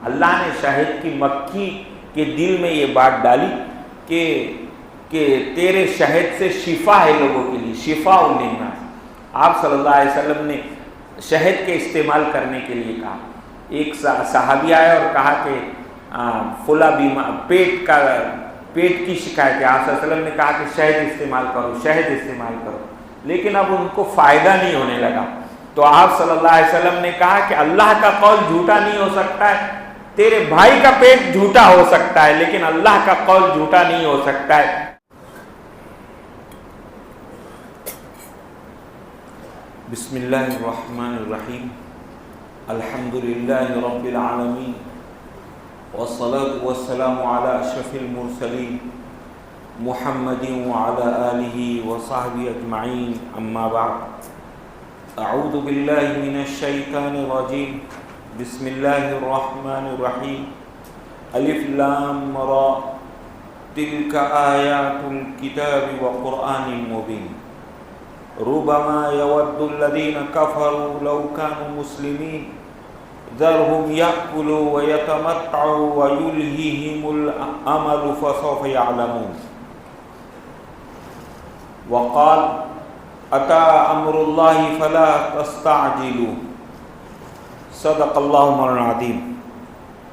اللہ نے شاہد کی مکی کے دل میں یہ بات ڈالی کہ تیرے شہد سے شفا ہے لوگوں کے لیے، شفاء للناس۔ آپ صلی اللہ علیہ وسلم نے شہد کے استعمال کرنے کے لیے کہا۔ ایک صحابی آیا اور کہا کہ فلاں بیمار پیٹ کی شکایت ہے، آپ صلی اللہ علیہ وسلم نے کہا کہ شہد استعمال کرو، شہد استعمال کرو، لیکن اب ان کو فائدہ نہیں ہونے لگا۔ تو آپ صلی اللہ علیہ وسلم نے کہا کہ اللہ کا قول جھوٹا نہیں ہو سکتا ہے، تیرے بھائی کا پیٹ جھوٹا ہو سکتا ہے لیکن اللہ کا قول جھوٹا نہیں ہو سکتا ہے۔ بسم اللہ الرحمن الرحیم، الحمدللہ رب العالمین، والصلاة والسلام علی اشرف المرسلین محمد وعلی آلہ وصحبہ اجمعین، اما بعد۔ اعوذ باللہ من الشیطان الرجیم، بسم اللہ الرحمن الرحیم، الف لام را، تلک آیات الکتاب وقرآن مبین، ربما يود الذين كفروا لو كانوا مسلمين ذرهم يأكلوا ويتمتعوا ويلهيهم الأمل فسوف يعلمون، وقال أتى أمر الله فلا تستعجلوا، صدق اللہ مولانا العظیم۔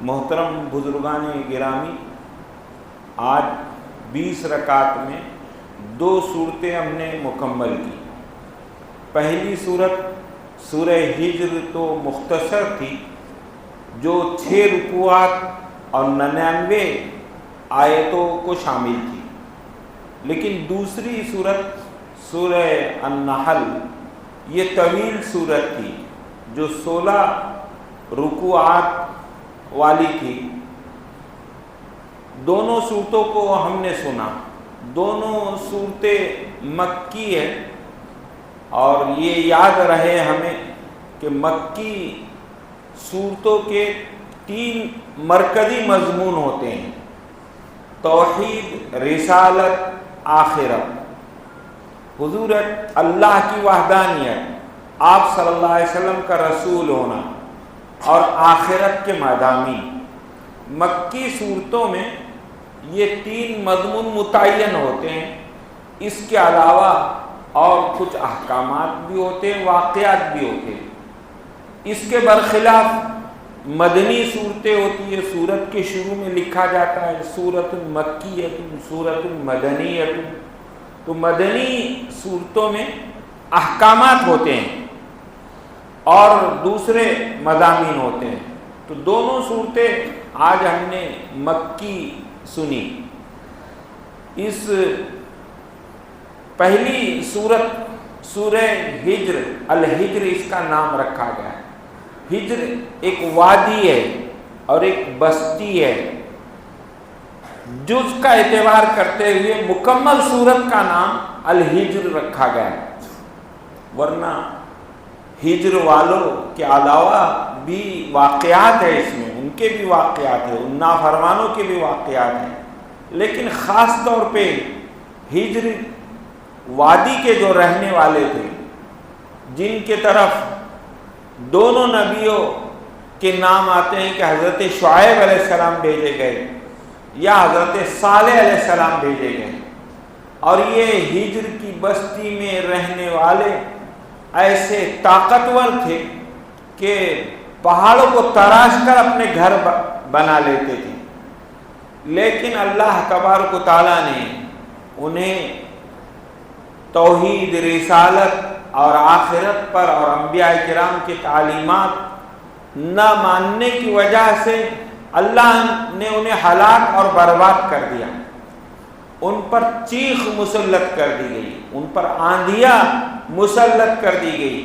محترم بزرگان گرامی، آج 20 رکعت میں 2 صورتیں ہم نے مکمل کی۔ پہلی صورت سورہ ہجر تو مختصر تھی، جو 6 رکوعات اور 99 آیتوں کو شامل تھی، لیکن دوسری صورت سورہ النحل یہ طویل صورت تھی جو 16 رکوعات والی تھی۔ دونوں صورتوں کو ہم نے سنا، دونوں صورتیں مکی ہے، اور یہ یاد رہے ہمیں کہ مکی صورتوں کے 3 مرکزی مضمون ہوتے ہیں: توحید، رسالت، آخرت، حضورت اللہ کی وحدانیت، آپ صلی اللہ علیہ وسلم کا رسول ہونا، اور آخرت کے مضامین۔ مکی صورتوں میں یہ 3 مضمون متعین ہوتے ہیں، اس کے علاوہ اور کچھ احکامات بھی ہوتے ہیں، واقعات بھی ہوتے ہیں۔ اس کے برخلاف مدنی صورتیں ہوتی ہیں، سورت کے شروع میں لکھا جاتا ہے سورۃ مکیۃ، سورۃ مدنیۃ، تو مدنی صورتوں میں احکامات ہوتے ہیں اور دوسرے مضامین ہوتے ہیں۔ تو دونوں صورتیں آج ہم نے مکی سنی۔ اس پہلی صورت سورہ ہجر، الہجر اس کا نام رکھا گیا ہے۔ ہجر ایک وادی ہے اور ایک بستی ہے، جز کا اعتبار کرتے ہوئے مکمل صورت کا نام الہجر رکھا گیا ہے، ورنہ ہجر والوں کے علاوہ بھی واقعات ہیں، اس میں ان کے بھی واقعات ہیں، ان نافرمانوں کے بھی واقعات ہیں، لیکن خاص طور پہ ہجر وادی کے جو رہنے والے تھے، جن کے طرف دونوں نبیوں کے نام آتے ہیں کہ حضرت شعیب علیہ السلام بھیجے گئے یا حضرت صالح علیہ السلام بھیجے گئے، اور یہ ہجر کی بستی میں رہنے والے ایسے طاقتور تھے کہ پہاڑوں کو تراش کر اپنے گھر بنا لیتے تھے، لیکن اللہ تبارک و تعالیٰ نے انہیں توحید، رسالت اور آخرت پر اور انبیاء کرام کی تعلیمات نہ ماننے کی وجہ سے اللہ نے انہیں ہلاک اور برباد کر دیا۔ ان پر چیخ مسلط کر دی گئی، ان پر آندھیاں مسلط کر دی گئی۔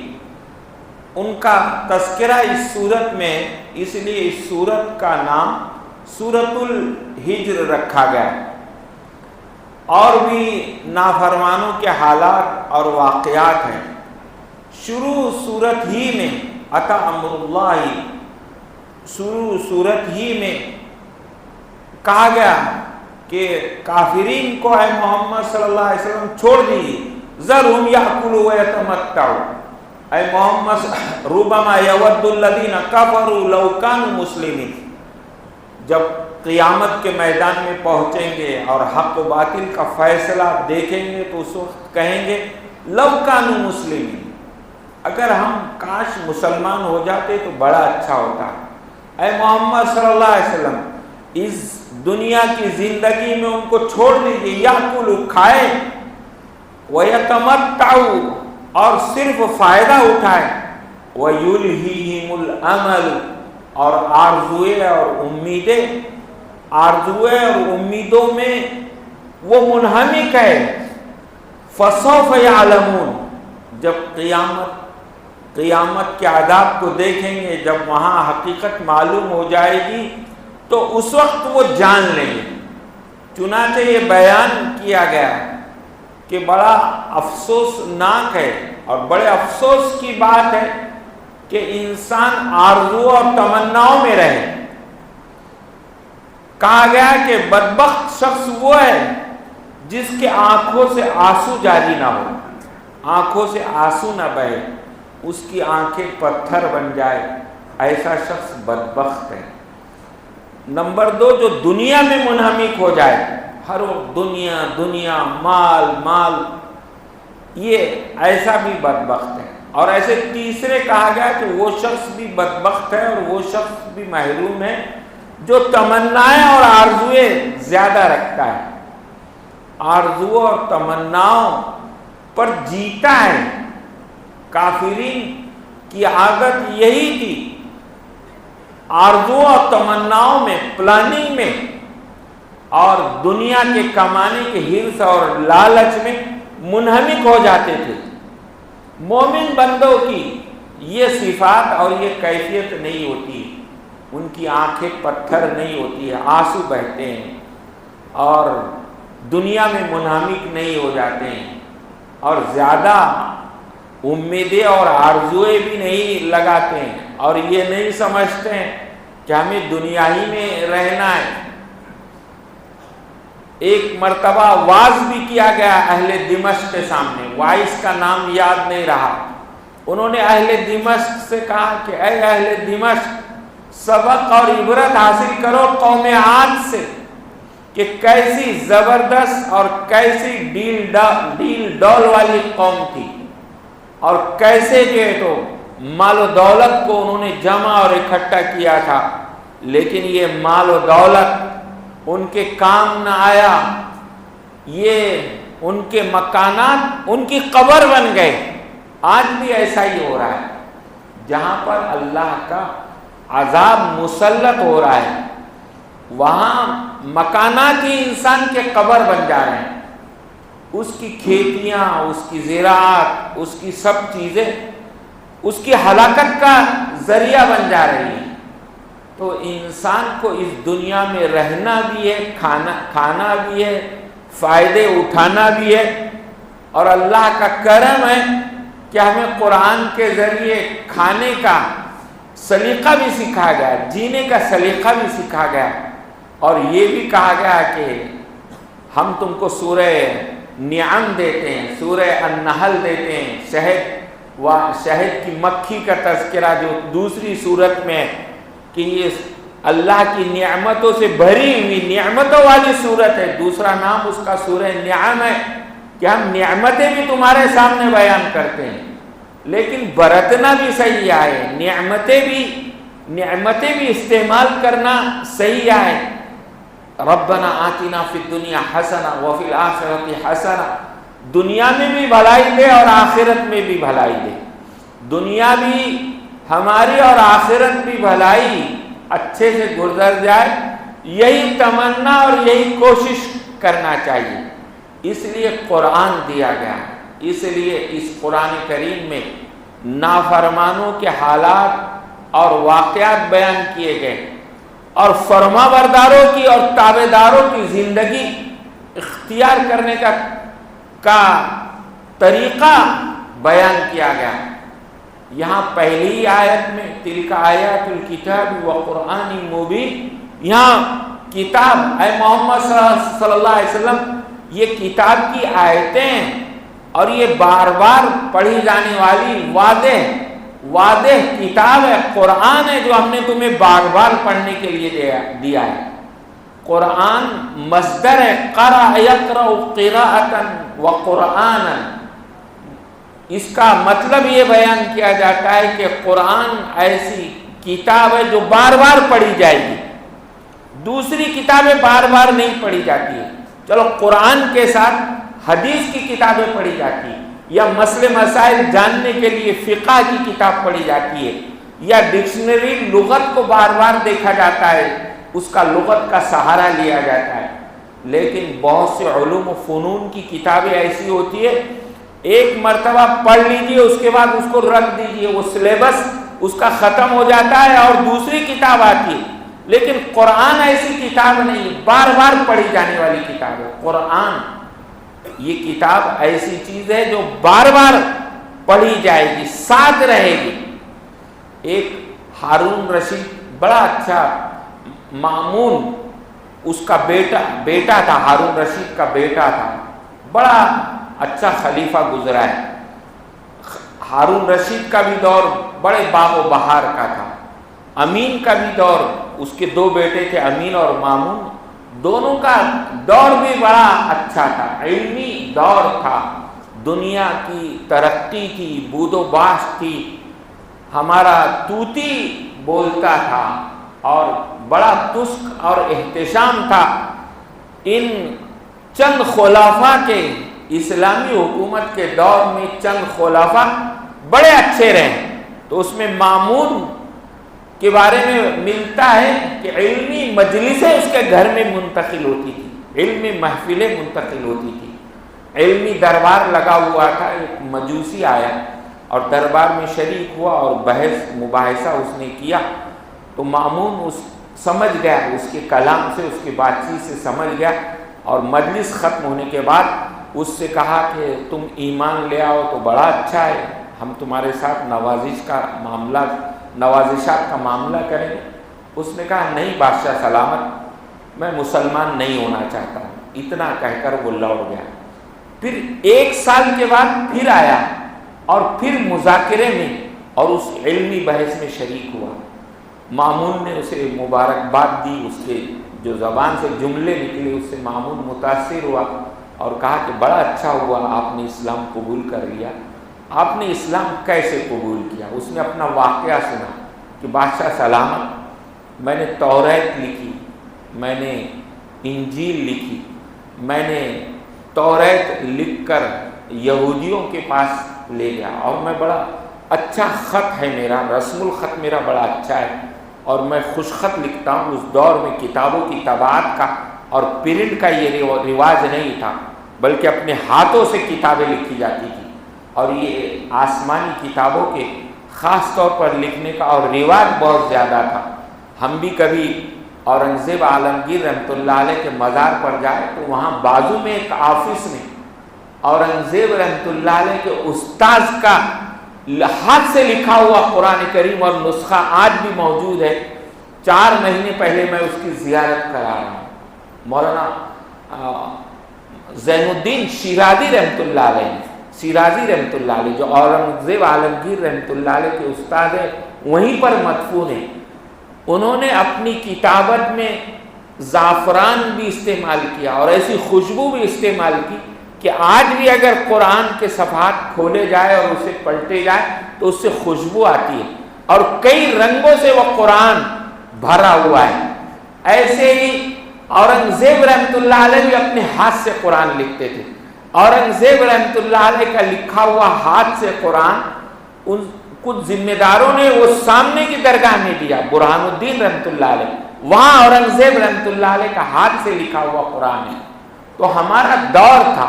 ان کا تذکرہ اس صورت میں، اس لیے اس صورت کا نام سورۃ الہجر رکھا گیا۔ اور بھی نافرمانوں کے حالات اور واقعات ہیں۔ شروع صورت ہی میں اتی امر اللہ، شروع صورت ہی میں کہا گیا کہ کافرین کو اے محمد صلی اللہ علیہ وسلم چھوڑ دیجیے، ذرہم یاکلوا ویتمتعوا، اے محمد ربما یود الذین کفروا لو کانوا مسلمین، جب قیامت کے میدان میں پہنچیں گے اور حق و باطل کا فیصلہ دیکھیں گے تو اس وقت کہیں گے لو کانوا مسلمین، اگر ہم کاش مسلمان ہو جاتے تو بڑا اچھا ہوتا۔ اے محمد صلی اللہ علیہ وسلم، اس دنیا کی زندگی میں ان کو چھوڑ دیجیے، یاکلوا کھائے، وَيَتَمَتَّعُوا اور صرف فائدہ اٹھائے، وَيُلْهِهِمُ الْأَمَلُ اور آرزوئیں اور امیدوں میں وہ منہمک ہے۔ فَسَوْفَ يَعْلَمُونَ جب قیامت کے عذاب کو دیکھیں گے، جب وہاں حقیقت معلوم ہو جائے گی تو اس وقت وہ جان لیں گے۔ چنانچہ یہ بیان کیا گیا کہ بڑا افسوسناک ہے اور بڑے افسوس کی بات ہے کہ انسان آرزو اور تمناؤں میں رہے۔ کہا گیا کہ بدبخت شخص وہ ہے جس کے آنکھوں سے آنسو جاری نہ ہو، آنکھوں سے آنسو نہ بہے، اس کی آنکھیں پتھر بن جائے، ایسا شخص بدبخت ہے۔ نمبر 2، جو دنیا میں منہمک ہو جائے، ہر وقت دنیا دنیا، مال مال، یہ ایسا بھی بدبخت ہے۔ اور ایسے تیسرے کہا گیا کہ وہ شخص بھی بدبخت ہے اور وہ شخص بھی محروم ہے جو تمنائیں اور آرزویں زیادہ رکھتا ہے، آرزو اور تمناؤں پر جیتا ہے۔ کافرین کی عادت یہی تھی، آرزو اور تمناؤں میں، پلاننگ میں اور دنیا کے کمانے کے حرص اور لالچ میں منہمک ہو جاتے تھے۔ مومن بندوں کی یہ صفات اور یہ کیفیت نہیں ہوتی، ان کی آنکھیں پتھر نہیں ہوتی ہے، آنسو بہتے ہیں اور دنیا میں منہمک نہیں ہو جاتے ہیں اور زیادہ امیدیں اور آرزویں بھی نہیں لگاتے ہیں اور یہ نہیں سمجھتے ہیں کہ ہمیں دنیا ہی میں رہنا ہے۔ ایک مرتبہ واعظ بھی کیا گیا اہل دمشق کے سامنے، وائس کا نام یاد نہیں رہا، انہوں نے اہل دمشق سے کہا کہ اے اہل دمشق، سبق اور عبرت حاصل کرو قوم عاد سے کہ کیسی زبردست اور کیسی ڈیل ڈول والی قوم تھی اور کیسے جو ہے تو مال و دولت کو انہوں نے جمع اور اکٹھا کیا تھا، لیکن یہ مال و دولت ان کے کام نہ آیا، یہ ان کے مکانات ان کی قبر بن گئے۔ آج بھی ایسا ہی ہو رہا ہے، جہاں پر اللہ کا عذاب مسلط ہو رہا ہے وہاں مکانات ہی انسان کے قبر بن جا رہے ہیں، اس کی کھیتیاں، اس کی زراعت، اس کی سب چیزیں اس کی ہلاکت کا ذریعہ بن جا رہی ہیں۔ تو انسان کو اس دنیا میں رہنا بھی ہے، کھانا بھی ہے، فائدے اٹھانا بھی ہے، اور اللہ کا کرم ہے کہ ہمیں قرآن کے ذریعے کھانے کا سلیقہ بھی سکھا گیا، جینے کا سلیقہ بھی سکھا گیا، اور یہ بھی کہا گیا کہ ہم تم کو سورہ نعم دیتے ہیں، سورہ النحل دیتے ہیں، شہد کی مکھی کا تذکرہ جو دوسری صورت میں کہ یہ اللہ کی نعمتوں سے بھری ہوئی نعمتوں والی صورت ہے، دوسرا نام اس کا سورہ نعم ہے کہ ہم نعمتیں بھی تمہارے سامنے بیان کرتے ہیں، لیکن برتنا بھی صحیح آئے، نعمتیں بھی استعمال کرنا صحیح آئے۔ ربنا آتنا فی الدنیا حسنہ وفی الآخرۃ حسنہ، دنیا میں بھی بھلائی دے اور آخرت میں بھی بھلائی دے، دنیا بھی ہماری اور آخرت بھی بھلائی اچھے سے گزر جائے، یہی تمنا اور یہی کوشش کرنا چاہیے۔ اس لیے قرآن دیا گیا، اس لیے اس قرآن کریم میں نافرمانوں کے حالات اور واقعات بیان کیے گئے اور فرما برداروں کی اور تابع داروں کی زندگی اختیار کرنے کا طریقہ بیان کیا گیا۔ یہاں پہلی آیت میں تلک آیات الکتاب و قرآن مبین، یہاں کتاب اے محمد صلی اللہ علیہ وسلم یہ کتاب کی آیتیں اور یہ بار بار پڑھی جانے والی واضح واضح کتاب ہے، قرآن ہے جو ہم نے تمہیں بار بار پڑھنے کے لیے دیا ہے۔ قرآن مصدر ہے، قرأ یقرأ قراءۃ وقرآنا، اس کا مطلب یہ بیان کیا جاتا ہے کہ قرآن ایسی کتاب ہے جو بار بار پڑھی جائے گی، دوسری کتابیں بار بار نہیں پڑھی جاتی ہیں۔ چلو قرآن کے ساتھ حدیث کی کتابیں پڑھی جاتی ہیں، یا مسئلے مسائل جاننے کے لیے فقہ کی کتاب پڑھی جاتی ہے، یا ڈکشنری لغت کو بار بار دیکھا جاتا ہے، اس کا لغت کا سہارا لیا جاتا ہے۔ لیکن بہت سے علوم و فنون کی کتابیں ایسی ہوتی ہے، ایک مرتبہ پڑھ لیجئے اس کے بعد اس کو رکھ دیجئے، وہ سلیبس اس کا ختم ہو جاتا ہے اور دوسری کتاب آتی ہے۔ لیکن قرآن ایسی کتاب نہیں، بار بار پڑھی جانے والی کتاب ہے قرآن۔ یہ کتاب ایسی چیز ہے جو بار بار پڑھی جائے گی، ساتھ رہے گی۔ ایک ہارون رشید بڑا اچھا مامون، اس کا بیٹا تھا، ہارون رشید کا بیٹا تھا، بڑا اچھا خلیفہ گزرا ہے۔ ہارون رشید کا بھی دور بڑے باغ و بہار کا تھا، امین کا بھی دور، اس کے دو بیٹے تھے امین اور مامون، دونوں کا دور بھی بڑا اچھا تھا، علمی دور تھا، دنیا کی ترقی تھی، بود و باش تھی، ہمارا طوطی بولتا تھا اور بڑا تسک اور احتشام تھا۔ ان چند خلفاء کے، اسلامی حکومت کے دور میں چند خلفاء بڑے اچھے رہے، تو اس میں مامون کے بارے میں ملتا ہے کہ علمی مجلسیں اس کے گھر میں منتقل ہوتی تھی، علمی محفلیں منتقل ہوتی تھی، علمی دربار لگا ہوا تھا۔ ایک مجوسی آیا اور دربار میں شریک ہوا اور بحث مباحثہ اس نے کیا، تو مامون سمجھ گیا، اس کے کلام سے، اس کی بات چیت سے سمجھ گیا، اور مجلس ختم ہونے کے بعد اس سے کہا کہ تم ایمان لے آؤ تو بڑا اچھا ہے، ہم تمہارے ساتھ نوازشات کا معاملہ کریں گے۔ اس نے کہا نہیں بادشاہ سلامت، میں مسلمان نہیں ہونا چاہتا ہوں، اتنا کہہ کر وہ لوٹ گیا۔ پھر 1 سال کے بعد پھر آیا اور پھر مذاکرے میں اور اس علمی بحث میں شریک ہوا۔ مامون نے اسے مبارکباد دی، اس کے جو زبان سے جملے نکلے اس سے مامون متاثر ہوا اور کہا کہ بڑا اچھا ہوا آپ نے اسلام قبول کر لیا۔ آپ نے اسلام کیسے قبول کیا؟ اس نے اپنا واقعہ سنا کہ بادشاہ سلامت، میں نے توریت لکھی، میں نے انجیل لکھی، میں نے توریت لکھ کر یہودیوں کے پاس لے گیا، اور میں بڑا اچھا خط ہے میرا، رسم الخط میرا بڑا اچھا ہے، اور میں خوش خط لکھتا ہوں۔ اس دور میں کتابوں کی طباعت کا اور پرنٹ کا یہ رواج نہیں تھا، بلکہ اپنے ہاتھوں سے کتابیں لکھی جاتی تھی، اور یہ آسمانی کتابوں کے خاص طور پر لکھنے کا اور رواج بہت زیادہ تھا۔ ہم بھی کبھی اورنگزیب عالمگیر رحمۃ اللہ علیہ کے مزار پر جائے تو وہاں بازو میں ایک آفس میں اورنگزیب رحمۃ اللہ علیہ کے استاذ کا ہاتھ سے لکھا ہوا قرآن کریم اور نسخہ آج بھی موجود ہے۔ 4 مہینے پہلے میں اس کی زیارت کرا رہا ہوں۔ مولانا زین الدین شیرازی رحمۃ اللہ علیہ، جو اورنگزیب عالمگیر رحمۃ اللہ علیہ کے استاد ہیں، وہیں پر مدفون ہیں۔ انہوں نے اپنی کتابت میں زعفران بھی استعمال کیا اور ایسی خوشبو بھی استعمال کی کہ آج بھی اگر قرآن کے صفحات کھولے جائے اور اسے پلٹے جائے تو اس سے خوشبو آتی ہے، اور کئی رنگوں سے وہ قرآن بھرا ہوا ہے۔ ایسے ہی اورنگزیب رحمۃ اللہ علیہ بھی اپنے ہاتھ سے قرآن لکھتے تھے۔ اورنگزیب رحمۃ اللہ علیہ کا لکھا ہوا ہاتھ سے قرآن ان کچھ ذمہ داروں نے وہ سامنے کی درگاہ میں دیا، برہان الدین رحمۃ اللہ علیہ، وہاں اورنگزیب رحمۃ اللہ علیہ کا ہاتھ سے لکھا ہوا قرآن ہے۔ تو ہمارا دور تھا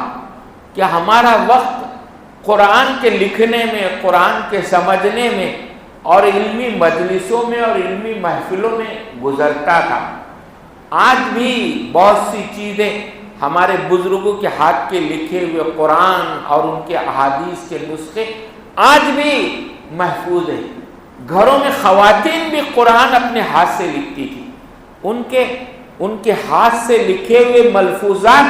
کہ ہمارا وقت قرآن کے لکھنے میں، قرآن کے سمجھنے میں اور علمی مجلسوں میں اور علمی محفلوں میں گزرتا تھا۔ آج بھی بہت سی چیزیں ہمارے بزرگوں کے ہاتھ کے لکھے ہوئے قرآن اور ان کے احادیث کے نسخے آج بھی محفوظ ہیں۔ گھروں میں خواتین بھی قرآن اپنے ہاتھ سے لکھتی تھی، ان کے ہاتھ سے لکھے ہوئے ملفوظات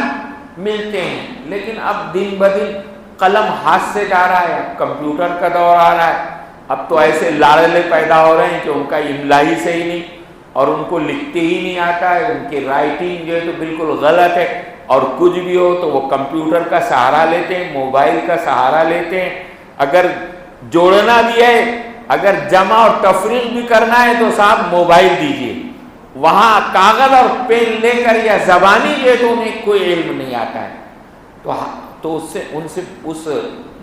ملتے ہیں، لیکن اب دن بدن قلم ہاتھ سے جا رہا ہے، اب کمپیوٹر کا دور آ رہا ہے، اب تو ایسے لاڑلے پیدا ہو رہے ہیں کہ ان کا املا ہی صحیح نہیں اور ان کو لکھتے ہی نہیں آتا ہے، ان کی رائٹنگ جو ہے تو بالکل غلط ہے، اور کچھ بھی ہو تو وہ کمپیوٹر کا سہارا لیتے ہیں، موبائل کا سہارا لیتے ہیں۔ اگر جوڑنا بھی ہے، اگر جمع اور تفریق بھی کرنا ہے تو صاحب موبائل دیجیے، وہاں کاغذ اور پین لے کر یا زبانی جو ہے تو انہیں کوئی علم نہیں آتا ہے۔ تو اس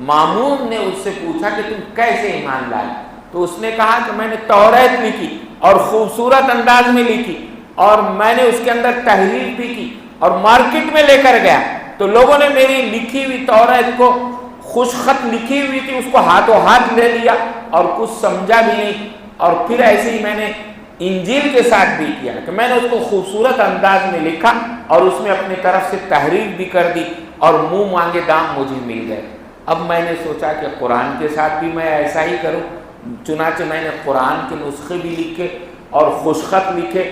مامون نے اس سے پوچھا کہ تم کیسے ایمان لائے؟ تو اس نے کہا کہ میں نے توریت لکھی اور خوبصورت انداز میں لکھی، اور میں نے اس کے اندر تحریف بھی کی اور مارکیٹ میں لے کر گیا، تو لوگوں نے میری لکھی ہوئی توریت کو، خوش خط لکھی ہوئی تھی، اس کو ہاتھوں ہاتھ لے لیا اور کچھ سمجھا بھی نہیں۔ اور پھر ایسے ہی میں نے انجیل کے ساتھ بھی کیا کہ میں نے اس کو خوبصورت انداز میں لکھا اور اس میں اپنی طرف سے تحریف بھی کر دی اور منہ مانگے دام مجھے مل گئے۔ اب میں نے سوچا کہ قرآن کے ساتھ بھی میں ایسا ہی کروں، چنانچہ میں نے قرآن کے نسخے بھی لکھے اور خوش خط لکھے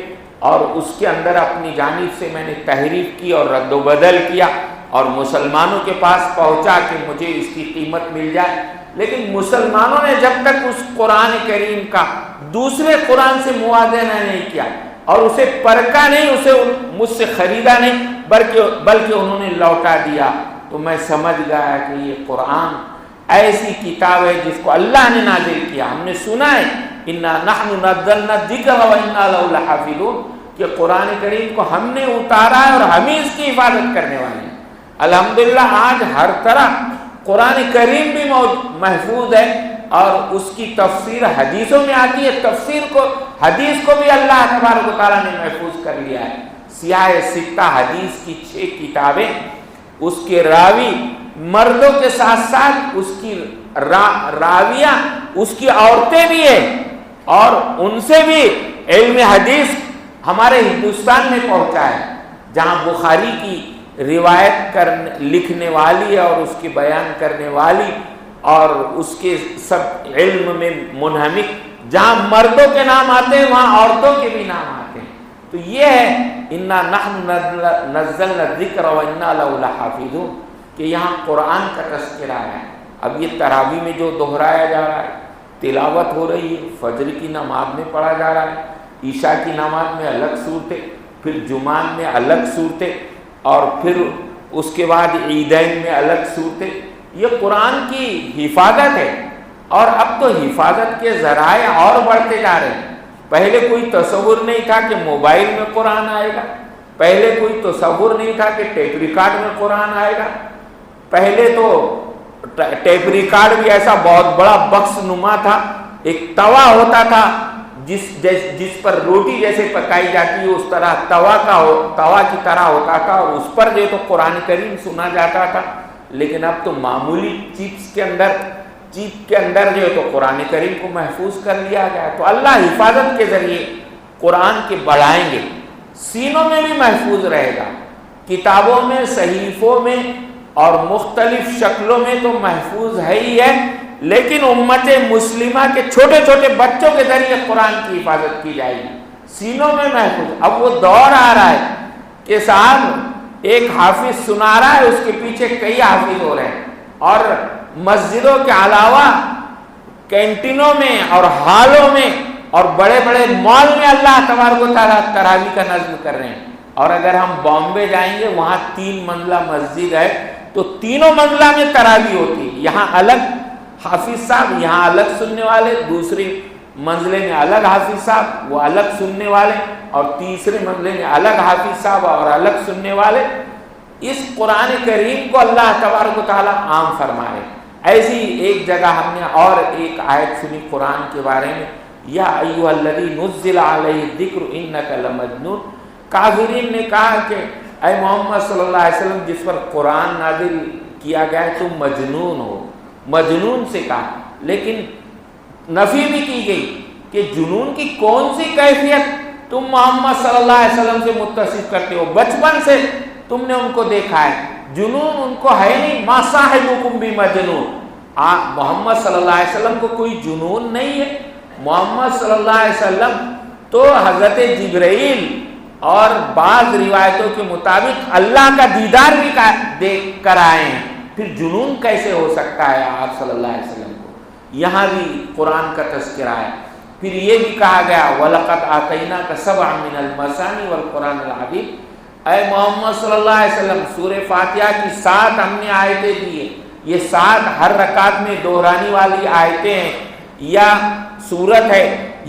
اور اس کے اندر اپنی جانب سے میں نے تحریف کی اور رد و بدل کیا اور مسلمانوں کے پاس پہنچا کہ مجھے اس کی قیمت مل جائے۔ لیکن مسلمانوں نے جب تک اس قرآن کریم کا دوسرے قرآن سے موازنہ نہیں کیا اور اسے پرکھا نہیں، اسے مجھ سے خریدا نہیں، بلکہ انہوں نے لوٹا دیا، تو میں سمجھ گیا کہ یہ قرآن ایسی کتاب ہے جس کو اللہ نے نازل کیا۔ ہم نے سنا ہے اِنَّا نَحْنُ نَزَّلْنَا الذِّكْرَ وَإِنَّا لَهُ لَحَافِظُونَ کہ قرآن کریم کو ہم نے اتارا ہے اور ہم ہی اس کی حفاظت کرنے والے ہیں۔ الحمدللہ آج ہر طرح قرآن کریم بھی محفوظ ہے اور اس کی تفسیر حدیثوں میں آتی ہے، تفسیر کو، حدیث کو بھی اللہ تبارک و تعالیٰ نے محفوظ کر لیا ہے۔ سیاہ ستہ حدیث کی 6 کتابیں، اس کے راوی مردوں کے ساتھ ساتھ اس کی راویہ، اس کی عورتیں بھی ہیں، اور ان سے بھی علم حدیث ہمارے ہندوستان میں پہنچا ہے، جہاں بخاری کی روایت لکھنے والی اور اس کی بیان کرنے والی اور اس کے سب علم میں منہمک، جہاں مردوں کے نام آتے ہیں وہاں عورتوں کے بھی نام آتے ہیں۔ تو یہ ہے اِنَّا نَحْنُ نَزَّلْنَا الذِّكْرَ وَإِنَّا لَهُ لَحَافِظُونَ کہ یہاں قرآن کا تذکرہ ہے۔ اب یہ تراویح میں جو دہرایا جا رہا ہے، تلاوت ہو رہی ہے، فجر کی نماز میں پڑھا جا رہا ہے، عشاء کی نماز میں الگ صورتیں، پھر جمعہ میں الگ صورتیں، اور پھر اس کے بعد عیدین میں الگ صورتیں، یہ قرآن کی حفاظت ہے۔ اور اب تو حفاظت کے ذرائع اور بڑھتے جا رہے ہیں۔ پہلے کوئی تصور نہیں تھا کہ موبائل میں قرآن آئے گا، پہلے کوئی تصور نہیں تھا کہ ٹیپ ریکارڈ میں قرآن آئے گا۔ پہلے تو ٹیپ ریکارڈ بھی ایسا بہت بڑا بکس نما تھا، ایک توا ہوتا تھا جس پر روٹی جیسے پکائی جاتی ہے، اس طرح توا کی طرح ہوتا تھا، اور اس پر جو تو قرآن کریم سنا جاتا تھا۔ لیکن اب تو معمولی چیپ کے اندر جو ہے تو قرآن کریم کو محفوظ کر لیا گیا۔ تو اللہ حفاظت کے ذریعے قرآن کے بڑھائیں گے، سینوں میں بھی محفوظ رہے گا، کتابوں میں، صحیفوں میں اور مختلف شکلوں میں تو محفوظ ہے ہی ہے، لیکن امت مسلمہ کے چھوٹے چھوٹے بچوں کے ذریعے قرآن کی حفاظت کی جائے گی، سینوں میں محفوظ۔ اب وہ دور آ رہا ہے کہ صاحب ایک حافظ سنا رہا ہے، اس کے پیچھے کئی حافظ ہو رہے ہیں، اور مسجدوں کے علاوہ کینٹینوں میں اور ہالوں میں اور بڑے بڑے مال میں اللہ تبارک و تعالیٰ تراویح کا نظم کر رہے ہیں۔ اور اگر ہم بامبے جائیں گے، وہاں 3 منزلہ مسجد ہے، تو تینوں منزلہ میں تراویح ہوتی ہے، یہاں الگ حافظ صاحب، یہاں الگ سننے والے، دوسرے منزلے میں الگ حافظ صاحب، وہ الگ سننے والے، اور تیسرے منزلے میں الگ حافظ صاحب اور الگ سننے والے۔ اس قرآن کریم کو اللہ تبارک و تعالیٰ عام فرمائے۔ ایسی ایک جگہ ہم نے اور ایک آیت سنی قرآن کے بارے میں، یا ایھا الذی نزل علیہ الذکر انک لمجنون۔ کافرین نے کہا کہ اے محمد صلی اللہ علیہ وسلم، جس پر قرآن نازل کیا گیا ہے، تم مجنون ہو۔ مجنون سے کہا، لیکن نفی بھی کی گئی کہ جنون کی کون سی کیفیت تم محمد صلی اللہ علیہ وسلم سے متصف کرتے ہو؟ بچپن سے تم نے ان کو دیکھا ہے، جنون ان کو ہے نہیں۔ ما صاحبکم بمجنون، محمد صلی اللہ علیہ وسلم کو کوئی جنون نہیں ہے۔ محمد صلی اللہ علیہ وسلم تو حضرت جبرائیل اور بعض روایتوں کے مطابق اللہ کا دیدار بھی دیکھ کر آئے ہیں، پھر جنون کیسے ہو سکتا ہے آپ صلی اللہ علیہ وسلم کو؟ یہاں بھی قرآن کا تذکرہ ہے۔ پھر یہ بھی کہا گیا وَلَقَدْ آتَيْنَاكَ سَبْعًا مِنَ الْمَثَانِي وَالْقُرْآنِ الْعَظِيمِ، اے محمد صلی اللہ علیہ وسلم سورہ فاتحہ کی 7 ہم نے آیتیں دی ہیں۔ یہ 7 ہر رکعت میں دہرانے والی آیتیں ہیں یا سورت ہے،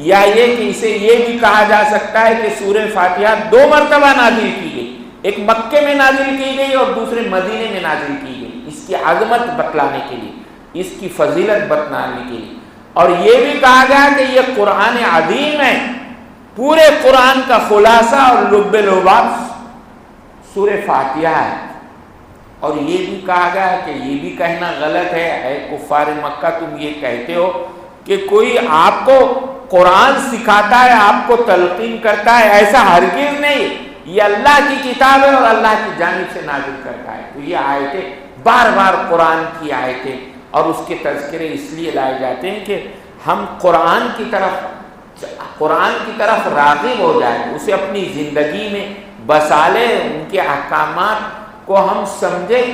یا یہ کہ اسے یہ بھی کہا جا سکتا ہے کہ سورہ فاتحہ 2 مرتبہ نازل کی گئی، ایک مکے میں نازل کی گئی اور دوسرے مدینے میں نازل کی گئی، اس کی عظمت بتلانے کے لیے، اس کی فضیلت بتلانے کے لیے۔ اور یہ بھی کہا گیا کہ یہ قرآن عظیم ہے، پورے قرآن کا خلاصہ اور لب لباب سورہ فاتحہ ہے۔ اور یہ بھی کہا گیا کہ یہ بھی کہنا غلط ہے، اے کفار مکہ تم یہ کہتے ہو کہ کوئی آپ کو قرآن سکھاتا ہے، آپ کو تلقین کرتا ہے، ایسا ہرگز نہیں، یہ اللہ کی کتاب ہے اور اللہ کی جانب سے نازل کرتا ہے۔ تو یہ آیتیں بار بار قرآن کی آیتیں اور اس کے تذکرے اس لیے لائے جاتے ہیں کہ ہم قرآن کی طرف راغب ہو جائیں، اسے اپنی زندگی میں بسا لیں، ان کے احکامات کو ہم سمجھیں،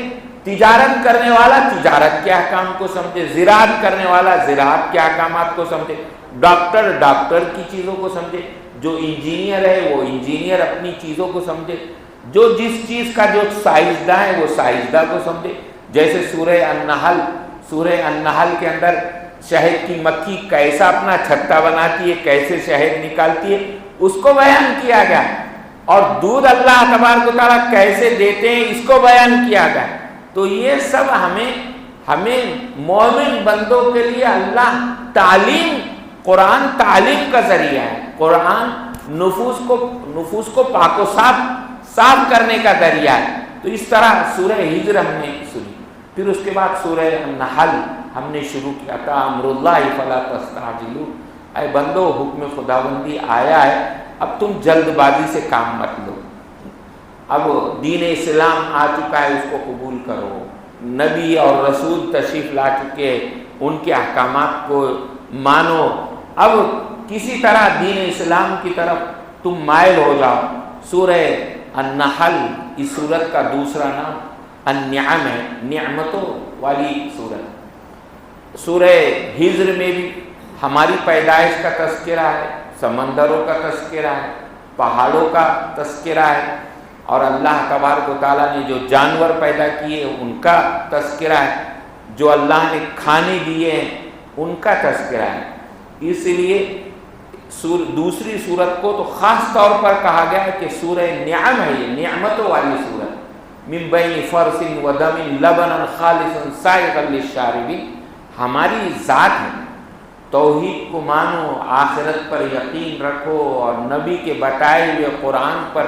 تجارت کرنے والا تجارت کے احکام کو سمجھے، زراعت کرنے والا زراعت کے احکامات کو سمجھے، ڈاکٹر کی چیزوں کو سمجھے، جو انجینئر ہے وہ انجینئر اپنی چیزوں کو سمجھے، جو جس چیز کا جو سائنسداں ہے وہ سائنسداں کو سمجھے۔ جیسے سورہ النحل کے اندر شہد کی مکھی کیسا اپنا چھتا بناتی ہے، کیسے شہد نکالتی ہے، اس کو بیان کیا گیا، اور دودھ اللہ تبارک و تعالیٰ کیسے دیتے ہیں اس کو بیان کیا گیا۔ تو یہ سب ہمیں مومن بندوں کے لیے اللہ قرآن تعلیم کا ذریعہ ہے، قرآن نفوس کو پاک و صاف کرنے کا ذریعہ ہے۔ تو اس طرح سورہ ہجر ہم نے سنی، پھر اس کے بعد سورہ النحل ہم نے شروع کیا تھا، امر اللہ فلا تستعجلوا، اے بندو حکم خداوندی آیا ہے، اب تم جلد بازی سے کام مت لو، اب دین اسلام آ چکا ہے اس کو قبول کرو، نبی اور رسول تشریف لا چکے ان کے احکامات کو مانو، اب کسی طرح دین اسلام کی طرف تم مائل ہو جاؤ۔ سورہ النحل اس سورت کا دوسرا نام النعم ہے، نعمتوں والی سورت۔ سورہ ہجر میں بھی ہماری پیدائش کا تذکرہ ہے، سمندروں کا تذکرہ ہے، پہاڑوں کا تذکرہ ہے، اور اللہ تبارک و تعالیٰ نے جو جانور پیدا کیے ان کا تذکرہ ہے، جو اللہ نے کھانے دیے ہیں ان کا تذکرہ ہے۔ اس لیے دوسری سورت کو تو خاص طور پر کہا گیا ہے کہ سورہ نعم ہے، یہ نعمتوں والی سورت، من بین فرث و دم لبنا خالصا سائغا للشاربین، ہماری ذات ہے، توحید کو مانو، آخرت پر یقین رکھو اور نبی کے بتائے ہوئے قرآن پر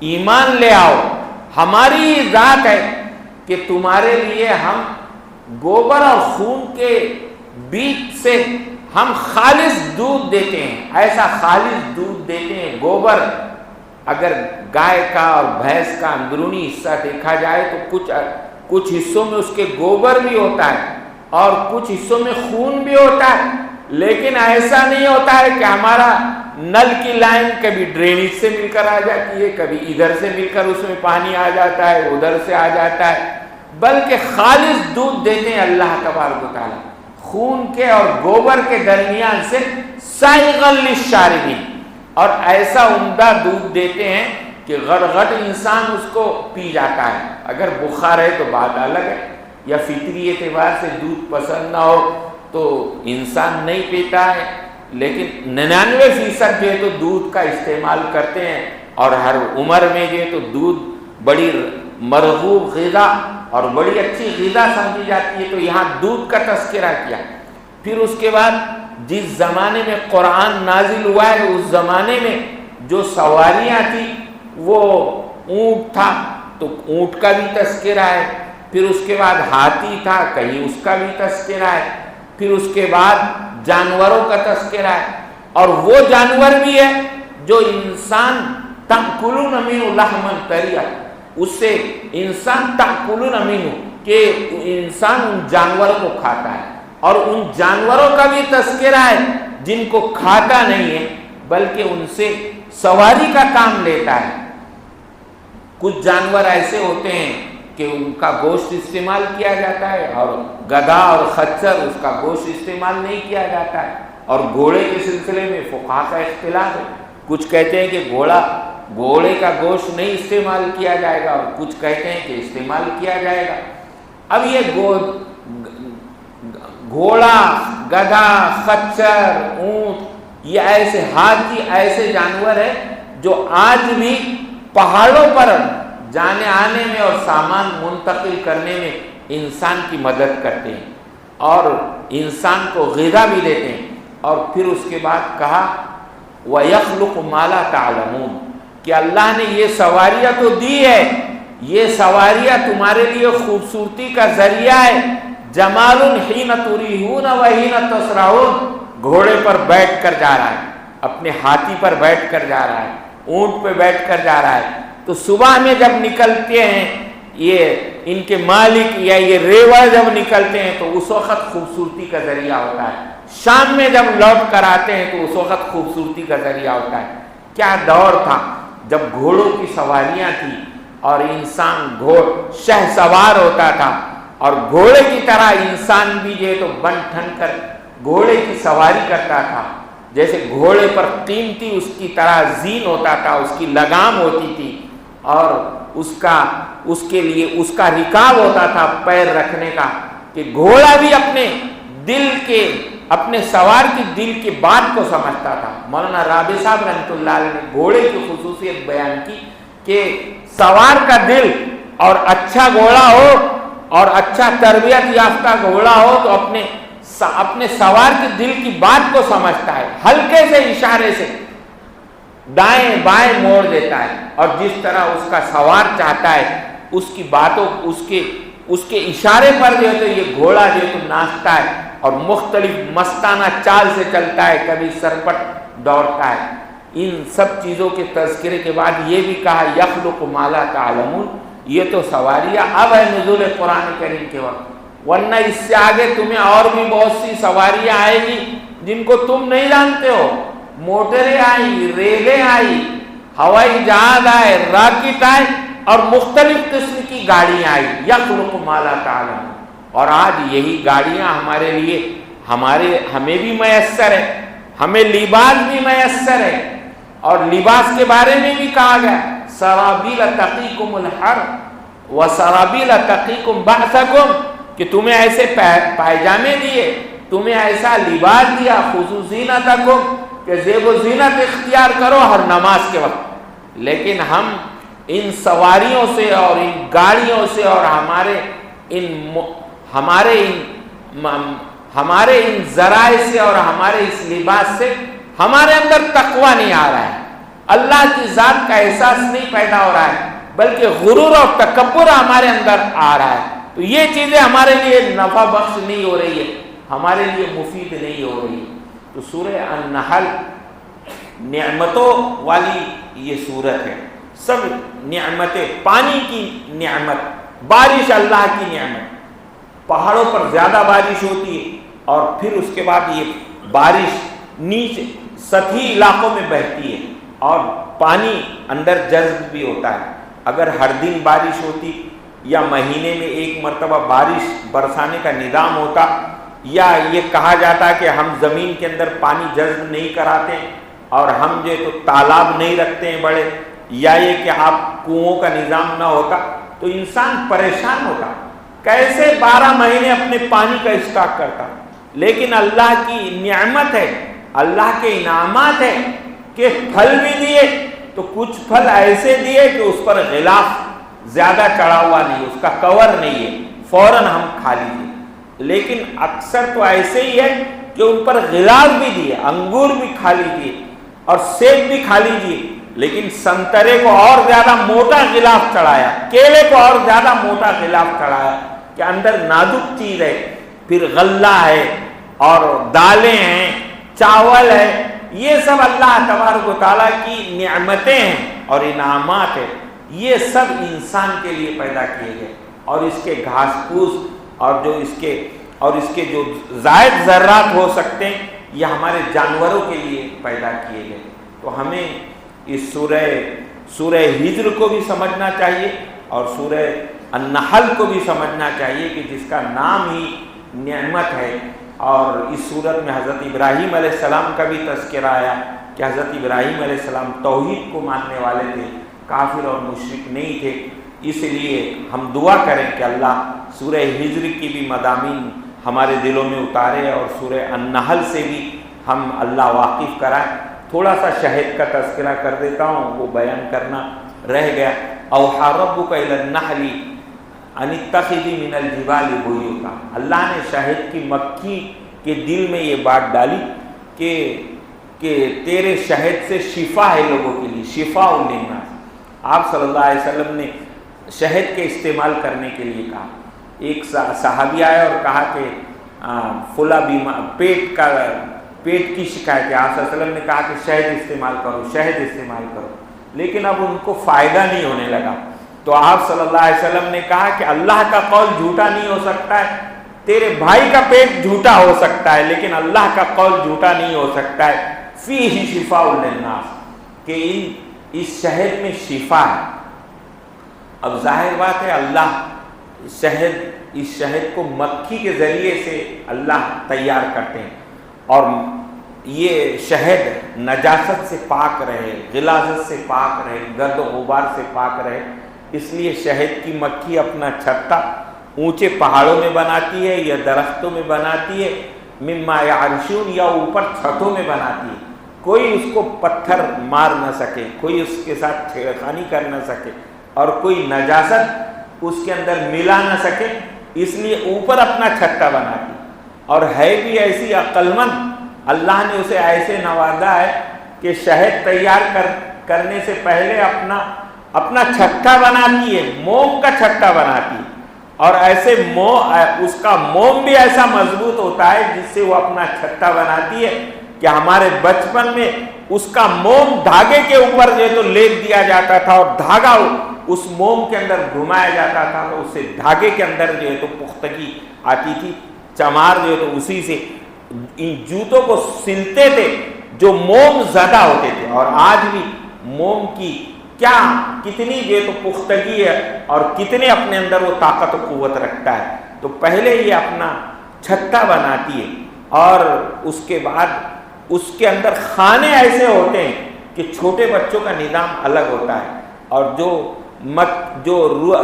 ایمان لے آؤ، ہماری ذات ہے کہ تمہارے لیے ہم گوبر اور خون کے بیچ سے ہم خالص دودھ دیتے ہیں، ایسا خالص دودھ دیتے ہیں۔ گوبر اگر گائے کا اور بھینس کا اندرونی حصہ دیکھا جائے تو کچھ حصوں میں اس کے گوبر بھی ہوتا ہے اور کچھ حصوں میں خون بھی ہوتا ہے، لیکن ایسا نہیں ہوتا ہے کہ ہمارا نل کی لائن کبھی ڈرینیج سے مل کر آ جاتی ہے، کبھی ادھر سے مل کر اس میں پانی آ جاتا ہے، ادھر سے آ جاتا ہے، بلکہ خالص دودھ دیتے ہیں اللہ تبارک و تعالیٰ، خون کے اور گوبر کے درمیان سے سائغا للشاربین، اور ایسا عمدہ دودھ دیتے ہیں کہ غرغٹ انسان اس کو پی جاتا ہے۔ اگر بخار ہے تو بات الگ ہے، یا فطری اعتبار سے دودھ پسند نہ ہو تو انسان نہیں پیتا ہے، لیکن 99% جو ہے تو دودھ کا استعمال کرتے ہیں، اور ہر عمر میں جو ہے تو دودھ بڑی مرغوب غذا اور بڑی اچھی غذا سمجھی جاتی ہے۔ تو یہاں دودھ کا تذکرہ کیا۔ پھر اس کے بعد جس زمانے میں قرآن نازل ہوا ہے اس زمانے میں جو سواریاں تھیں وہ اونٹ تھا، تو اونٹ کا بھی تذکرہ ہے۔ پھر اس کے بعد ہاتھی تھا، کہیں اس کا بھی تذکرہ ہے۔ پھر اس کے بعد جانوروں کا تذکرہ ہے، اور وہ جانور بھی ہے جو انسان تأکلون منہ لحما طریا، اس سے انسان تأکلون منہ کہ انسان ان جانوروں کو کھاتا ہے، اور ان جانوروں کا بھی تذکرہ ہے جن کو کھاتا نہیں ہے بلکہ ان سے سواری کا کام لیتا ہے۔ کچھ جانور ایسے ہوتے ہیں کہ کہ ان کا گوشت استعمال کیا جاتا ہے، اور گدھا اور خچر اس کا گوشت استعمال نہیں کیا جاتا ہے۔ اور گھوڑے کے سلسلے میں فقہا کا اختلاف ہے، کچھ کہتے ہیں کہ گھوڑے کا گوشت نہیں استعمال کیا جائے گا، اور کچھ کہتے ہیں کہ استعمال کیا جائے گا۔ اب یہ گھوڑا، گدھا، خچر، اونٹ، یہ ایسے ہاتھی ایسے جانور ہیں جو آج بھی پہاڑوں پر جانے آنے میں اور سامان منتقل کرنے میں انسان کی مدد کرتے ہیں اور انسان کو غذا بھی دیتے ہیں۔ اور پھر اس کے بعد کہا وَيَخْلُقُ مَا لَا تَعْلَمُونَ، کہ اللہ نے یہ سواریاں تو دی ہے، یہ سواریاں تمہارے لیے خوبصورتی کا ذریعہ ہے۔ جمال حین تریحون وحین تسرحون، گھوڑے پر بیٹھ کر جا رہا ہے، اپنے ہاتھی پر بیٹھ کر جا رہا ہے، اونٹ پہ بیٹھ کر جا رہا ہے، تو صبح میں جب نکلتے ہیں یہ ان کے مالک یا یہ ریوڑ جب نکلتے ہیں تو اس وقت خوبصورتی کا ذریعہ ہوتا ہے، شام میں جب لوٹ کر آتے ہیں تو اس وقت خوبصورتی کا ذریعہ ہوتا ہے۔ کیا دور تھا جب گھوڑوں کی سواریاں تھیں اور انسان شہ سوار ہوتا تھا، اور گھوڑے کی طرح انسان بھی جو ہے تو بن ٹھن کر گھوڑے کی سواری کرتا تھا، جیسے گھوڑے پر قیمتی اس کی طرح زین ہوتا تھا، اس کی لگام ہوتی تھی، اور اس کے لیے اس کا رکاب ہوتا تھا پیر رکھنے کا، کہ گھوڑا بھی اپنے سوار کی دل کی بات کو سمجھتا تھا۔ مولانا رابع صاحب رحمۃ اللہ علیہ نے گھوڑے کی خصوصیت بیان کی کہ سوار کا دل اور اچھا گھوڑا ہو اور اچھا تربیت یافتہ گھوڑا ہو تو اپنے سوار کی دل کی بات کو سمجھتا ہے، ہلکے سے اشارے سے دائیں بائیں موڑ دیتا ہے، اور جس طرح اس کا سوار چاہتا ہے اس کی باتوں اس کے اشارے پر جو ہے تو یہ گھوڑا جو ہے تو ناچتا ہے اور مختلف مستانہ چال سے چلتا ہے، کبھی سرپٹ دوڑتا ہے۔ ان سب چیزوں کے تذکرے کے بعد یہ بھی کہا یخلق ما لا تعلمون، یہ تو سواریاں اب ہے نزول قرآن کریم کے وقت، ورنہ اس سے آگے تمہیں اور بھی بہت سی سواریاں آئے گی جن کو تم نہیں جانتے ہو۔ موٹریں آئی، ریلیں آئی، ہوائی جہاز آئے، راکٹ آئے، اور مختلف قسم کی گاڑیاں آئی، یخلق ما لا تعلمون۔ اور آج یہی گاڑیاں ہمارے لیے ہمیں بھی میسر ہے، ہمیں لباس بھی میسر ہے، اور لباس کے بارے میں بھی کہا گیا سرابیل تقیکم الحر وسرابیل تقیکم بأسکم، کہ تمہیں ایسے پائجامے دیے، تمہیں ایسا لباس دیا، خذوا زینتکم، کہ زیب و زینت اختیار کرو ہر نماز کے وقت۔ لیکن ہم ان سواریوں سے اور ان گاڑیوں سے اور ہمارے ان ذرائع سے اور ہمارے اس لباس سے ہمارے اندر تقویٰ نہیں آ رہا ہے، اللہ کی ذات کا احساس نہیں پیدا ہو رہا ہے، بلکہ غرور اور تکبر ہمارے اندر آ رہا ہے۔ تو یہ چیزیں ہمارے لیے نفع بخش نہیں ہو رہی ہے، ہمارے لیے مفید نہیں ہو رہی ہے۔ تو سورہ النحل نعمتوں والی یہ سورت ہے، سب نعمتیں، پانی کی نعمت، بارش اللہ کی نعمت، پہاڑوں پر زیادہ بارش ہوتی ہے اور پھر اس کے بعد یہ بارش نیچے سطحی علاقوں میں بہتی ہے اور پانی اندر جذب بھی ہوتا ہے۔ اگر ہر دن بارش ہوتی یا مہینے میں ایک مرتبہ بارش برسانے کا نظام ہوتا، یا یہ کہا جاتا کہ ہم زمین کے اندر پانی جذب نہیں کراتے اور ہم جو تو تالاب نہیں رکھتے ہیں بڑے، یا یہ کہ آپ کنوؤں کا نظام نہ ہوتا تو انسان پریشان ہوتا، کیسے 12 مہینے اپنے پانی کا اسٹاک کرتا۔ لیکن اللہ کی نعمت ہے، اللہ کے انعامات ہیں کہ پھل بھی دیے تو کچھ پھل ایسے دیے کہ اس پر غلاف زیادہ چڑھا ہوا نہیں، اس کا کور نہیں ہے، فوراً ہم کھا لیجیے۔ لیکن اکثر تو ایسے ہی ہے کہ ان پر غلاف بھی دیے، انگور بھی کھا لیجیے اور سیب بھی کھا لیجیے، لیکن سنترے کو اور زیادہ موٹا غلاف چڑھایا، کیلے کو اور زیادہ موٹا غلاف چڑھایا کہ اندر نازک چیز ہے، پھر غلہ ہے اور دالیں ہیں، چاول ہے، یہ سب اللہ تبارک و تعالیٰ کی نعمتیں ہیں اور انعامات ہیں، یہ سب انسان کے لیے پیدا کیے گئے، اور اس کے گھاس پھوس اور اس کے جو زائد ذرات ہو سکتے ہیں یہ ہمارے جانوروں کے لیے پیدا کیے گئے۔ تو ہمیں اس سورہ ہجر کو بھی سمجھنا چاہیے اور سورہ النحل کو بھی سمجھنا چاہیے کہ جس کا نام ہی نعمت ہے، اور اس صورت میں حضرت ابراہیم علیہ السلام کا بھی تذکرہ آیا کہ حضرت ابراہیم علیہ السلام توحید کو ماننے والے تھے، کافر اور مشرک نہیں تھے۔ اس لیے ہم دعا کریں کہ اللہ سورہ ہجر کی بھی مضامین ہمارے دلوں میں اتارے، اور سورہ النحل سے بھی ہم اللہ واقف کرائیں۔ تھوڑا سا شہد کا تذکرہ کر دیتا ہوں، وہ بیان کرنا رہ گیا۔ اوحی ربک الی النحل ان اتخذی من الجبال بیوتا، اللہ نے شہد کی مکھی کے دل میں یہ بات ڈالی کہ تیرے شہد سے شفا ہے لوگوں کے لیے، شفاء للناس۔ آپ صلی اللہ علیہ وسلم نے شہد کے استعمال کرنے کے لیے کہا۔ ایک صحابی آیا اور کہا کہ فلاں بیمار پیٹ کی شکایت ہے، آپ صلی اللہ علیہ وسلم نے کہا کہ شہد استعمال کرو، شہد استعمال کرو، لیکن اب ان کو فائدہ نہیں ہونے لگا۔ تو آپ صلی اللہ علیہ وسلم نے کہا کہ اللہ کا قول جھوٹا نہیں ہو سکتا ہے، تیرے بھائی کا پیٹ جھوٹا ہو سکتا ہے لیکن اللہ کا قول جھوٹا نہیں ہو سکتا ہے۔ فیہ شفاء للناس، کہ اس شہد میں شفا ہے۔ اب ظاہر بات ہے اللہ اس شہد کو مکھی کے ذریعے سے اللہ تیار کرتے ہیں، اور یہ شہد نجاست سے پاک رہے، غلاظت سے پاک رہے، گرد و غبار سے پاک رہے، اس لیے شہد کی مکھی اپنا چھتا اونچے پہاڑوں میں بناتی ہے یا درختوں میں بناتی ہے، مما یعرشون، یا اوپر چھتوں میں بناتی ہے، کوئی اس کو پتھر مار نہ سکے، کوئی اس کے ساتھ چھیڑخانی کر نہ سکے، اور کوئی نجاست اس کے اندر ملا نہ سکے، اس لیے اوپر اپنا چھتا بناتی۔ اور ہے بھی ایسی عقل مند، اللہ نے اسے ایسے نوازا ہے کہ شہد تیار کرنے سے پہلے اپنا چھتا بناتی ہے، موم کا چھتا بناتی ہے، اور ایسے اس کا موم بھی ایسا مضبوط ہوتا ہے جس سے وہ اپنا چھتا بناتی ہے کہ ہمارے بچپن میں اس کا موم دھاگے کے اوپر جو ہے تو لیپ دیا جاتا تھا، اور دھاگا اس موم کے اندر گھمایا جاتا تھا، تو اس سے دھاگے کے اندر جو ہے تو پختگی آتی تھی، چمار جو ہے تو اسی سے ان جوتوں کو سلتے تھے جو موم زدہ ہوتے تھے۔ اور آج بھی موم کی کتنی جو ہے تو پختگی ہے، اور کتنے اپنے اندر وہ طاقت و قوت رکھتا ہے۔ تو پہلے یہ اپنا چھتا بناتی ہے، اور اس کے بعد اس کے اندر خانے ایسے ہوتے ہیں کہ چھوٹے بچوں کا نظام الگ ہوتا ہے، اور جو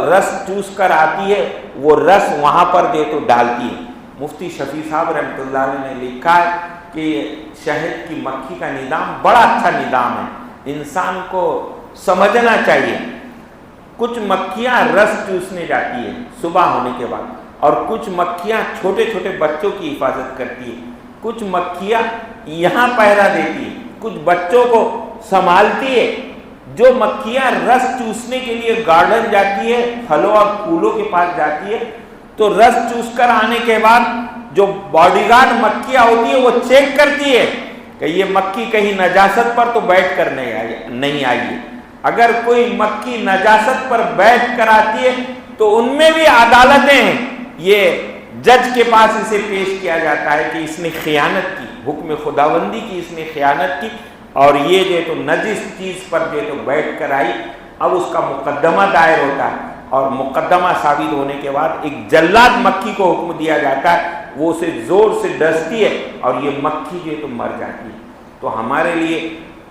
رس چوس کر آتی ہے وہ رس وہاں پر جو تو ڈالتی ہے۔ مفتی شفیع صاحب رحمۃ اللہ علیہ نے لکھا ہے کہ شہد کی مکھی کا نظام بڑا اچھا نظام ہے، انسان کو سمجھنا چاہیے۔ کچھ مکھیاں رس چوسنے جاتی ہے صبح ہونے کے بعد، اور کچھ مکھیاں چھوٹے چھوٹے بچوں کی حفاظت کرتی ہے، کچھ مکھیاں یہاں پہرا دیتی ہے، کچھ بچوں کو سنبھالتی ہے۔ جو مکھیاں رس چوسنے کے لیے گارڈن جاتی ہے، پھلوں اور پھولوں کے پاس جاتی ہے، تو رس چوس کر آنے کے بعد جو باڈی گارڈ مکھیاں ہوتی ہے وہ چیک کرتی ہے کہ یہ مکھی کہیں نجاست پر تو بیٹھ کر نہیں آئی ہے۔ اگر کوئی مکھی نجاست پر بیٹھ کر آتی ہے تو ان میں بھی عدالتیں ہیں، یہ جج کے پاس اسے پیش کیا جاتا ہے کہ اس نے خیانت کی، حکم خداوندی کی اس نے خیانت کی، اور یہ جو ہے تو نجس چیز پر جو ہے تو بیٹھ کر آئی۔ اب اس کا مقدمہ دائر ہوتا ہے، اور مقدمہ ثابت ہونے کے بعد ایک جلاد مکھی کو حکم دیا جاتا ہے، وہ اسے زور سے ڈستی ہے، اور یہ مکھی جو ہے تو مر جاتی ہے۔ تو ہمارے لیے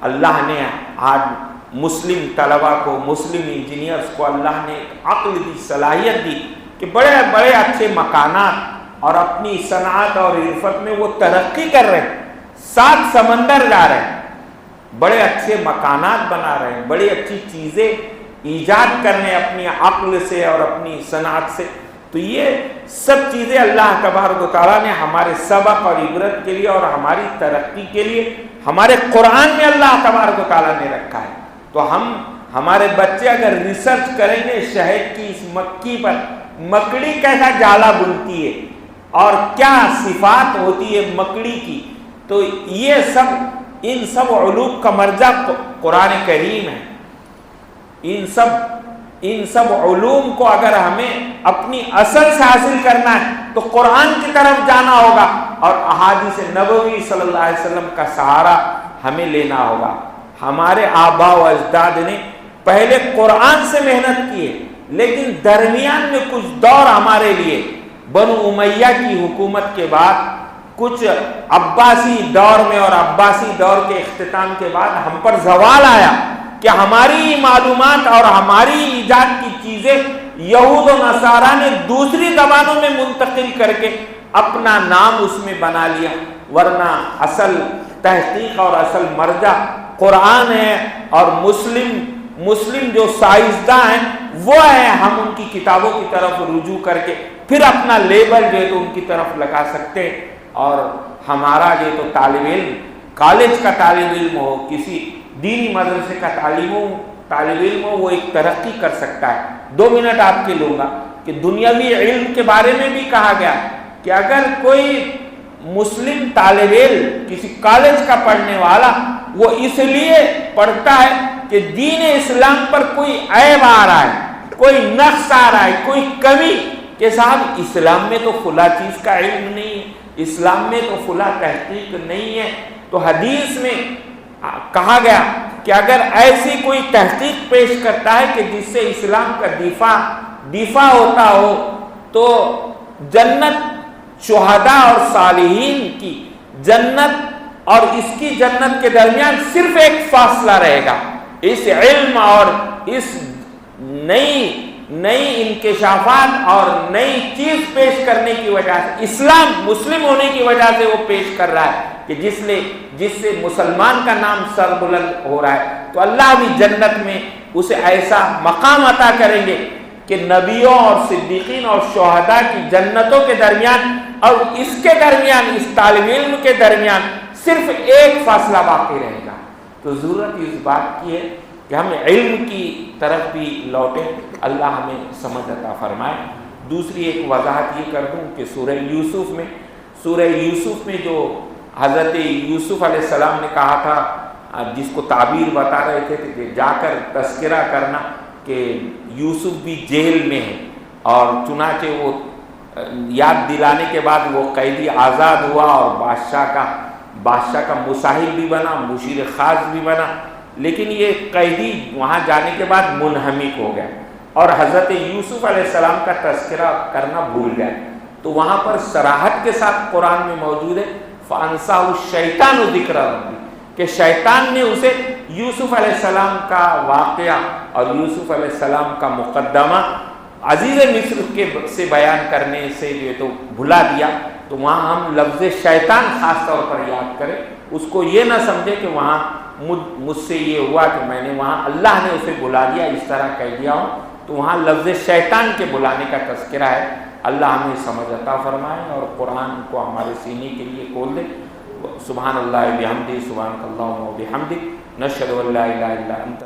اللہ نے آج مسلم طلباء کو، مسلم انجینئرز کو اللہ نے عقل دی، صلاحیت دی کہ بڑے بڑے اچھے مکانات اور اپنی صنعت اور عرفت میں وہ ترقی کر رہے ہیں، 7 سمندر جا رہے ہیں، بڑے اچھے مکانات بنا رہے ہیں، بڑی اچھی چیزیں ایجاد کرنے اپنی عقل سے اور اپنی صنعت سے۔ تو یہ سب چیزیں اللہ تبارک و تعالیٰ نے ہمارے سبق اور عبرت کے لیے اور ہماری ترقی کے لیے ہمارے قرآن میں اللہ تبارک و تعالیٰ نے رکھا ہے۔ تو ہمارے بچے اگر ریسرچ کریں گے شہد کی اس مکھی پر، مکڑی کیسا جالا بنتی ہے اور کیا صفات ہوتی ہے مکڑی کی، تو یہ ان سب علوم کا مرجع قرآن کریم ہے۔ ان سب علوم کو اگر ہمیں اپنی اصل سے حاصل کرنا ہے تو قرآن کی طرف جانا ہوگا، اور احادیث نبوی صلی اللہ علیہ وسلم کا سہارا ہمیں لینا ہوگا۔ ہمارے آباء و اجداد نے پہلے قرآن سے محنت کی ہے، لیکن درمیان میں کچھ دور ہمارے لیے بنو امیہ کی حکومت کے بعد، کچھ عباسی دور میں اور عباسی دور کے اختتام کے بعد ہم پر زوال آیا کہ ہماری معلومات اور ہماری ایجاد کی چیزیں یہود و نصارہ نے دوسری زبانوں میں منتقل کر کے اپنا نام اس میں بنا لیا، ورنہ اصل تحقیق اور اصل مرجع قرآن ہے، اور مسلم جو سائنسداں ہیں وہ ہیں، ہم ان کی کتابوں کی طرف رجوع کر کے پھر اپنا لیبل جو ہے تو ان کی طرف لگا سکتے ہیں۔ اور ہمارا جو تو طالب علم، کالج کا طالب علم ہو، کسی دینی مدرسے کا طالب علم ہو، وہ ایک ترقی کر سکتا ہے۔ 2 منٹ آپ کے لوں گا کہ دنیاوی علم کے بارے میں بھی کہا گیا کہ اگر کوئی مسلم طالب علم کسی کالج کا پڑھنے والا وہ اس لیے پڑھتا ہے کہ دین اسلام پر کوئی عیب آ رہا ہے، کوئی نقص آ رہا ہے، کوئی کمی، کہ صاحب اسلام میں تو فلاں چیز کا علم نہیں ہے، اسلام میں تو فلاں تحقیق نہیں ہے، تو حدیث میں کہا گیا کہ اگر ایسی کوئی تحقیق پیش کرتا ہے کہ جس سے اسلام کا دفاع ہوتا ہو تو جنت شہداء اور صالحین کی جنت اور اس کی جنت کے درمیان صرف ایک فاصلہ رہے گا۔ اس علم اور اس نئی انکشافات اور نئی چیز پیش کرنے کی وجہ سے، اسلام مسلم ہونے کی وجہ سے وہ پیش کر رہا ہے کہ جس سے مسلمان کا نام سر بلند ہو رہا ہے، تو اللہ بھی جنت میں اسے ایسا مقام عطا کریں گے کہ نبیوں اور صدیقین اور شہداء کی جنتوں کے درمیان اور اس کے درمیان، اس طالب علم کے درمیان صرف ایک فاصلہ باقی رہے گا۔ تو ضرورت اس بات کی ہے کہ ہم علم کی طرف بھی لوٹیں، اللہ ہمیں سمجھ عطا فرمائے۔ دوسری ایک وضاحت یہ کر دوں کہ سورہ یوسف میں جو حضرت یوسف علیہ السلام نے کہا تھا، جس کو تعبیر بتا رہے تھے کہ جا کر تذکرہ کرنا کہ یوسف بھی جیل میں ہے، اور چنانچہ وہ یاد دلانے کے بعد وہ قیدی آزاد ہوا اور بادشاہ کا مصاحب بھی بنا، مشیر خاص بھی بنا، لیکن یہ قیدی وہاں جانے کے بعد منہمک ہو گیا اور حضرت یوسف علیہ السلام کا تذکرہ کرنا بھول گئے۔ تو وہاں پر صراحت کے ساتھ قرآن میں موجود ہے فَأَنْسَاهُ الشَّيْطَانُ ذِكْرَ رَبِّهِ، کہ شیطان نے اسے یوسف علیہ السلام کا واقعہ اور یوسف علیہ السلام کا مقدمہ عزیز مصر سے بیان کرنے سے جو تو بھلا دیا۔ تو وہاں ہم لفظ شیطان خاص طور پر یاد کریں، اس کو یہ نہ سمجھے کہ وہاں مجھ سے یہ ہوا کہ میں نے وہاں اللہ نے اسے بلا دیا، اس طرح کہہ دیا ہوں، تو وہاں لفظ شیطان کے بلانے کا تذکرہ ہے۔ اللہ ہمیں سمجھ عطا فرمائے اور قرآن کو ہمارے سینے کے لیے کھول دے۔ سبحان اللہ بحمدہ، سبحانک اللہم و بحمدک، نشہد ان لا الہ الا انت۔